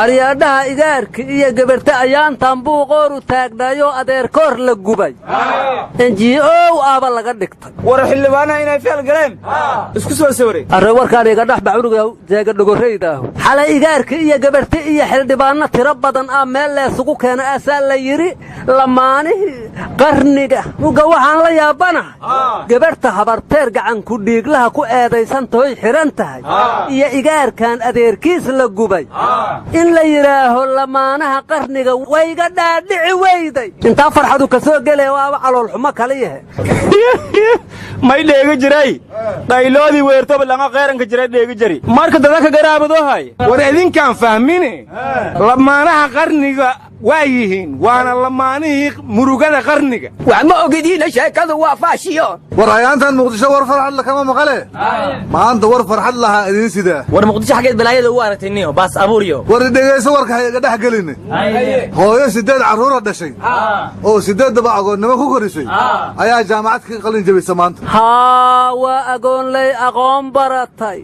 aryaadhaha igaarka iyo gabarta ayaan tambuu qoor u taagnaayo adeer koor la gubay NGO aaba laga dhigtay war xildhibaana inay feel galeen isku soo sawray arre warkaan iga dhaxba cunuga jeega dhogoreyda xalay igaarka iyo gabarta iyo xildhibaana tiro badan meel la isugu keenay asaa la yiri lamaanihi qarniga uga waxaan la yaabanahay gabarta habarteer gacan ku dhiiglaha ku eedaysan tahay xiran tahay iyo igaarkan adeerkiis la gubay in la yiraaho lamaanaha qarniga wayga dhaadhici weyday inta farxadu ka soo galay waa calool xumo kale yahay may dheega jiray dayloodii weertaba laga qeeranka jiray dheega jiri marka dadka garaabado hay war idinkaan fahmine lamaanaha qarniga waayihiin waana lamaanihii murugada qarniga wax ma ogidina sheekadu waa faashiyo war ayaantan muqdisho war farxad la kama maqale maanta war farxad laha idin sida war muqdisho xageed balaayada u aragtay niyo baas abuuriyo war dhageyso warka iga dhax galin hooyo 8 caruur dhashay oo 8 daba agoonnimo ku korisay ayaa jaamacad ka qalin jabisay maanta waa agoon lay aqoon baratay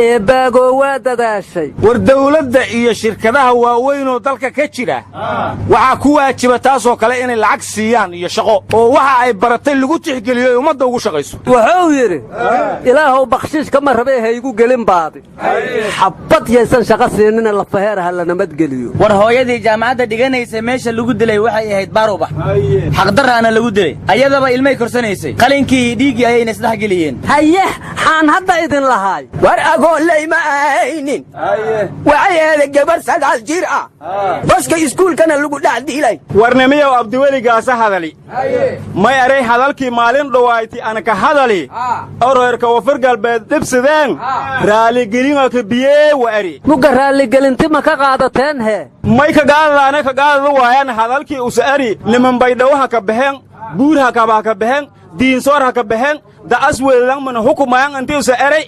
ee baago waa dadaashay war dawladda iyo shirkadaha waaweyn oo dalka ka jira waxa ku waajiba taas oo kale inay lacag siiyaan iyo shaqo oo waxa ay baratay lagu tixgeliyo ummadda ugu shaqayso wuxuu yiri ilaahow bakhshish kama rabay haygu gelin baadi xabad yeesan shaqo siinina la faheeraha la nabad geliyo war hooyadii jaamacadda dhiganaysa meesha lagu dilay waxay ahayd baruba xaq daraana lagu dilay ayadaba ilmay korsanaysay qalinkii dhiigi ayayna isdhax geliyeen haye xaan hadda idin lahaay war agoon leyma aynin waxay ahayd gabar 9 jir baska iskuulkana lagu dhax dilay warnamiyow abdiweligaas hadali may aray hadalkii maalin dhawayti ana ka hadali ororka wafir galbeed dibsideen raali gelin ka biye wari muga raali gelinti ma ka qaadateen he may ka qaadada waayaan hadalkii u saari niman bay dhawaha ka baxeen buurha ka baxeen diin soorha ka baxeen da asweelan man hukumayaan intii u saari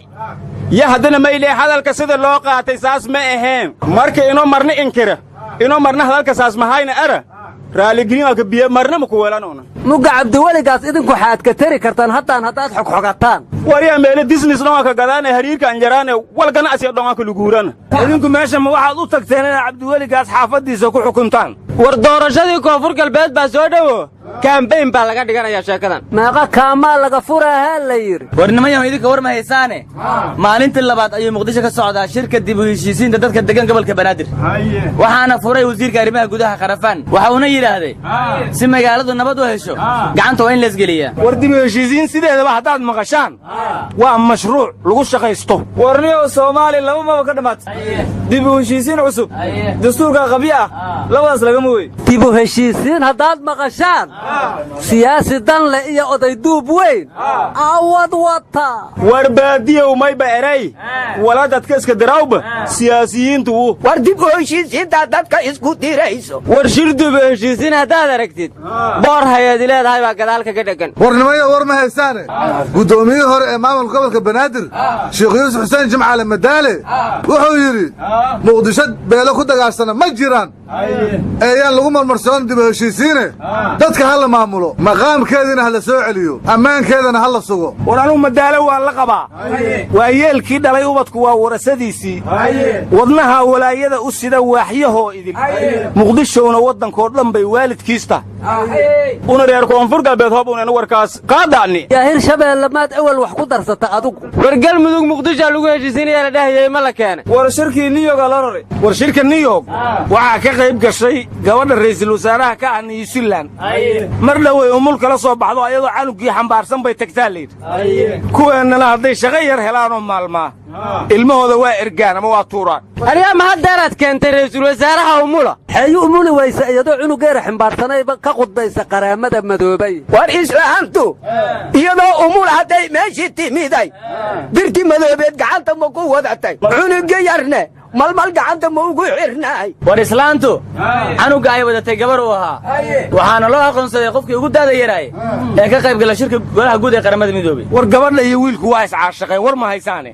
ya hadana may ilaa hadalka sida loo qaatay saas ma ahayn marka inoo marna inkira inoo marna hadalka saas ma hayna ara raali gelin ka biye marna ma ku weelanoona muga abdiweligaas idinku xaad ka tari kartaan haddaad xogxogataan wariya meelo business noo ka gadaan hariirka anjaraane walgana asiya dhonga ku luguurana idinku meesha ma waxaad u tagteen in abdiweligaas xaafadiisa ku xukuntaan war doorashadii koonfur galbeed baa soo dhawo campaign baa laga dhiganayaa sheekadan meeqa kaamaa laga furaha la yiri warnimayo idinka war ma haysaane maalintii labaad ayuu muqdisho ka socdaa shirka dib u heshiisiinta dadka degan gobolka banaadir waxaana furay wasiirka arrimaha gudaha qarafaan waxa uu yiraahday si magaaladu nabad u hesho gacanta waa in la isgeliyaa war dib u heshiisiin sideedaba haddaad maqashaan waa mashruuc lagu shaqaysto warniyo Soomaali laba ma ka dhamaatay dib u heshiisiin cusub dastuurka qabiya labadaas laga muuy dib u heshiisiin haddaad maqashaan siyaasi dan le iyo oday duub weyn awad wata war baadiyow may baaray wala dadka iska darawba siyaasiyiintu war dib u heshiisiinta dadka isku dirayso war shir dib u heshiisiin haddaad aragtid boor hay'ad leedahay baa gadaalka ka dhagan warnimayo war ma haysaane gudoomiyihii hore ee maamulka gobolka banaadir Sheekh Yuusuf Xuseen Jimcaale Madaale wuxuu yiri muqdisho beelo ku dagaalsana ma jiraan ayaan lagu marmarsoon dib u heshiisiin dadka hala maamulo maqaamkeedina hala soo celiyo ammaankeedana hala sugo war anu Madaale waa la qabaa waa yeelkii dhalay ubadku waa warasadiisii wadnaha walaayada u sida waaxyahoo idin muqdishoona wadankood dhan bay waalidkiista una reer koonfur galbeed hobuna warkaas qaadani yaa Hirshabeelle maad awal wax ku darsata adigu wargal mudug muqdisho lagu heshiisiinaya la dhahay ma la keenay war shirkii New York la roray war shirka New York waxa ka qayb gashay gabadha ra'iisul wasaaraha ka ah New Zealand mar dhaway umul kala soo baxdo ayadoo canugii xambaarsan bay tagtaa leed kuweena hadday shaqo yar helaan oo maalma ilmahooda waa ergaan ama waa tuuraan ariya ma hadaraad keentay ra'iisul wasaaraha umula hayu umuli waysa iyadoo cunugeera xambaarsanay ka qudbaysa qaraamada madoobay war islaantu iyadoo umul haday meeshii timiday birti madoobeed gacanta ma ku wadatay cunuga yarne malmal gacanta ma ugu xirnaay war islaantu canuga ay wadatay gabar u ahaa waxaana loo aqoonsaday qofkii ugu daada yaray ee ka qayb galay shirka golaha guud ee qaramada midoobay war gabadha iyo wiilku waa iscaashaqeen war ma haysaane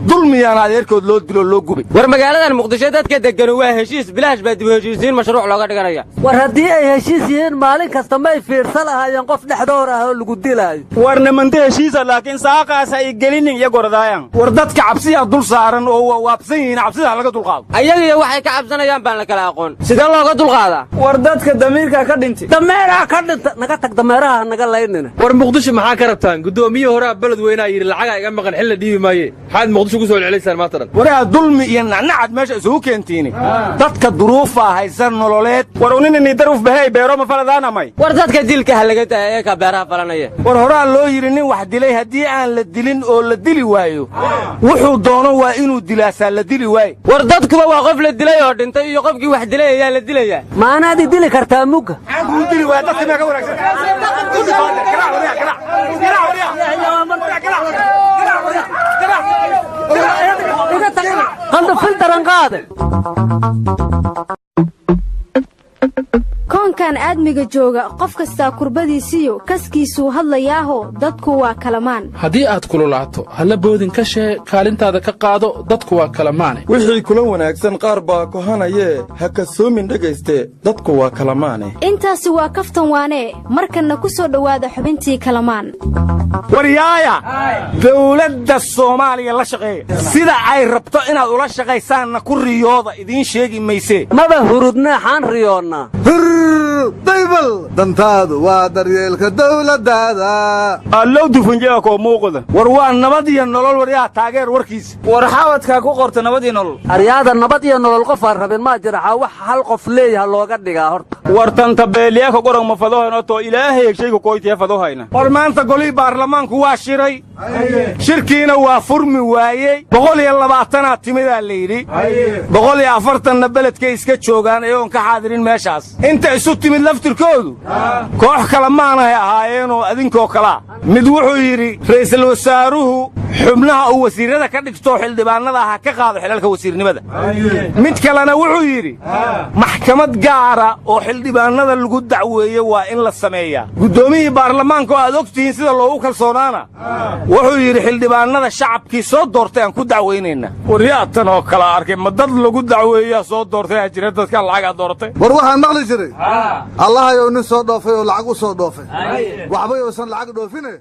dulmiyaan adeerkood loo dilo loo gubay war magaaladan muqdisho dadka degan waa heshiis bilaash baa dib u heshiisiin mashruuc looga dhiganaya war haddii ay heshiis yihiin maalin kasta ma ay fiirsan lahaayeen qof dhexdoor ah oo lagu dilaayo war nimanta heshiisa laakiin saaqaas ay gelinin iyo gordaayan war dadka cabsiya dul saaran oo waabsan yihiin cabsida laga dulqaado ayaga waxay ka cabsanayaan baan la kala aqoon sidee looga dulqaadaa war dadka damiirka ka dhintay dameeraha ka dhinta naga tag dameeraha naga laynina war muqdisho maxaa ka rabtaan guddoomiye hore balad weynaa yiri lacaga iga maqan xil la dhiibi maaye maxaad muqdisho ku soo celcelisaan maanta dhan waraa dulmi iyo nacnacad meesha isugu keentiin dadka duruufa haysan nololeed war unini daruf bahay beero ma faladaanamay war dadka dilka halaga tahay ka beeraha falanaya war horaa loo yiri nin wax dilay haddii aan la dilin oo la dili waayo wuxuu doono waa inuu dilaasaa la dili waayo war dadkuba waa qof la dilay oo dhintay iyo qofkii wax dilay ayaa la dilayaa maanaad dili kartaa mugga maxaa dili waa dadka ma ka wanaagsan qanda filtaran qaade koonkan aadmiga jooga qof kastaa kurbadiisiyo kaskiisuu hadlayaaho dadku waa kalamaan haddii aad kululaato halla boodin ka shee kaalintaada ka qaado dadku waa kalamaane wixii kula wanaagsan qaar baa kohanayee ha kasoomin dhegayste dadku waa kalamaane intaasi waa kaftan waanee markanna ku soo dhowaada xubintii kalamaan waryaaya dawladda Soomaaliya la shaqeeya sida ay rabto inaad ula shaqaysaanna ku riyooda idiin sheegi maysee maba hurudnaa xaan riyoonnaa daybal dantaadu waa daryeelka dawladdaada allow dufunjaa koo muuqda war waa nabad iyo nolol waryaa taageer warkiisa war xawadkaa ku qorta nabad iyo nolol aryaada nabad iyo nolol qof aan rabin ma jira wax hal qof leeyahay looga dhigaa horta war tanta beeliyaaka goran ma fadohayno to ilaahay shayga kooytiya fadohayna war maanta golii baarlamaanku waa shiray shirkiina waa furmi waayey 120 timidaa la yidhi 140na beledkay iska joogaan ayagoon ka xaadirin meeshaas inta isu timid laftirkoodu koox kale maanahay ahaayeenoo adinkoo kalaa mid wuxuu yidhi ra'iisul wasaaruhu xubnaha uu wasiirada ka dhigto xildhibaanada ha ka qaado xilalka wasiirnimada mid kalena wuxuu yidhi maxkamad gaara oo xildhibaanada lagu dacweeyo waa in la sameeyaa guddoomiyihii baarlamaanka oo aad ogtihiin sida loogu kalsoonaana wuxuu yidhi xildhibaanada shacabkii soo doortay aan ku dacweynayna waryaatan oo kala arkay ma dad lagu dacweeyaa soo doortay aa jira dadka lacagaa dooratay war waxaan maqli jiray allahayow nin soo dhoofay oo lacag u soo dhoofay waxba yousan lacag dhoofine